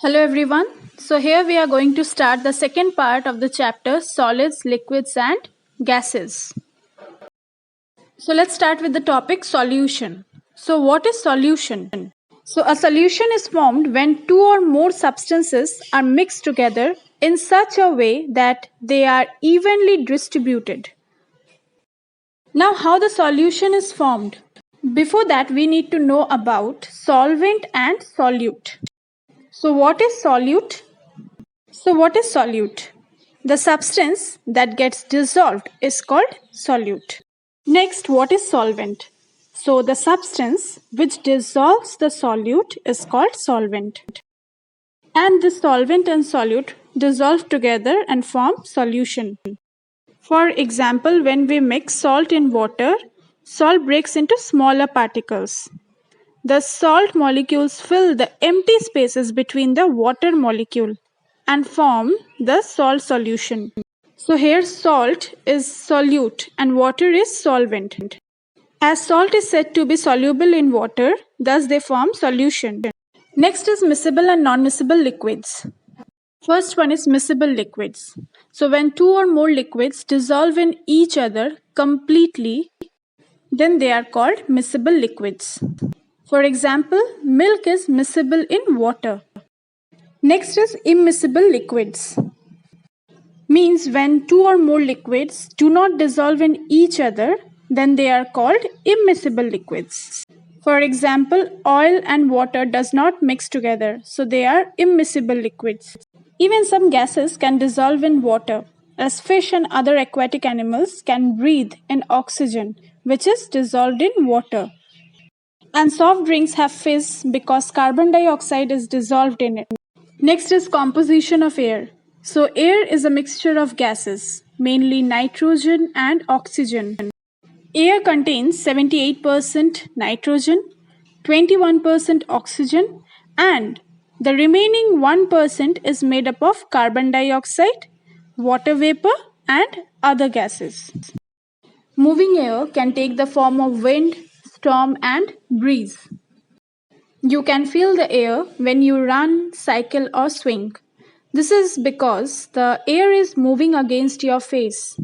Hello everyone. So here we are going to start the second part of the chapter solids, liquids and gases. So let's start with the topic solution. So what is solution? So a solution is formed when two or more substances are mixed together in such a way that they are evenly distributed. Now how the solution is formed? Before that we need to know about solvent and solute. So what is solute? The substance that gets dissolved is called solute. Next, what is solvent? So, the substance which dissolves the solute is called solvent. And the solvent and solute dissolve together and form solution. For example, when we mix salt in water, salt breaks into smaller particles. The salt molecules fill the empty spaces between the water molecule and form the salt solution. So here salt is solute and water is solvent. As salt is said to be soluble in water, thus they form solution. Next is miscible and non-miscible liquids. First one is miscible liquids. So when two or more liquids dissolve in each other completely, then they are called miscible liquids. For example, milk is miscible in water. Next is immiscible liquids. Means when two or more liquids do not dissolve in each other, then they are called immiscible liquids. For example, oil and water does not mix together, so they are immiscible liquids. Even some gases can dissolve in water, as fish and other aquatic animals can breathe in oxygen, which is dissolved in water. And soft drinks have fizz because carbon dioxide is dissolved in it. Next is composition of air. So air is a mixture of gases, mainly nitrogen and oxygen. Air contains 78% nitrogen, 21% oxygen, and the remaining 1% is made up of carbon dioxide, water vapor, and other gases. Moving air can take the form of wind, storm, and breeze. You can feel the air when you run, cycle, or swing. This is because the air is moving against your face.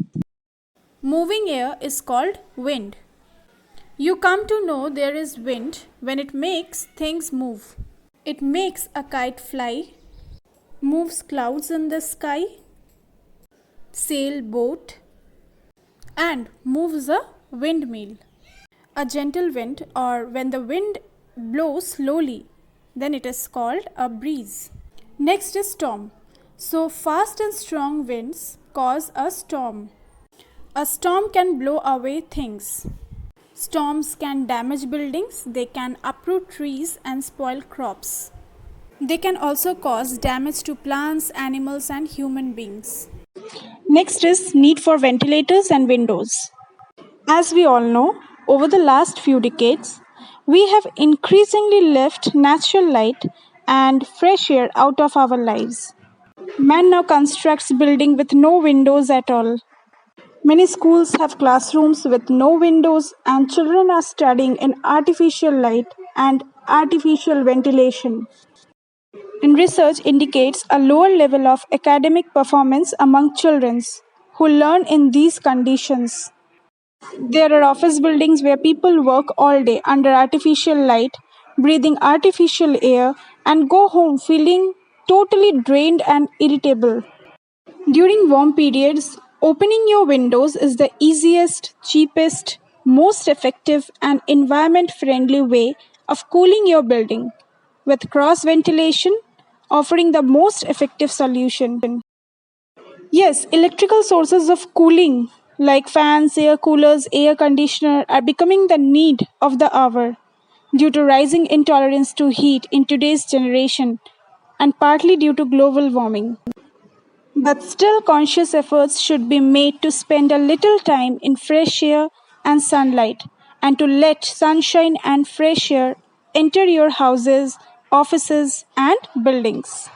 Moving air is called wind. You come to know there is wind when it makes things move. It makes a kite fly, moves clouds in the sky, sail boat, and moves a windmill. A gentle wind, or when the wind blows slowly, then it is called a breeze. Next is storm. So fast and strong winds cause a storm. A storm can blow away things. Storms can damage buildings, they can uproot trees and spoil crops. They can also cause damage to plants, animals, and human beings. Next is need for ventilators and windows. As we all know, over the last few decades, we have increasingly left natural light and fresh air out of our lives. Man now constructs buildings with no windows at all. Many schools have classrooms with no windows, and children are studying in artificial light and artificial ventilation. And research indicates a lower level of academic performance among children who learn in these conditions. There are office buildings where people work all day under artificial light, breathing artificial air, and go home feeling totally drained and irritable. During warm periods, opening your windows is the easiest, cheapest, most effective, and environment friendly way of cooling your building, with cross ventilation offering the most effective solution. Yes, electrical sources of cooling like fans, air coolers, air conditioner are becoming the need of the hour due to rising intolerance to heat in today's generation and partly due to global warming. But still, conscious efforts should be made to spend a little time in fresh air and sunlight and to let sunshine and fresh air enter your houses, offices, and buildings.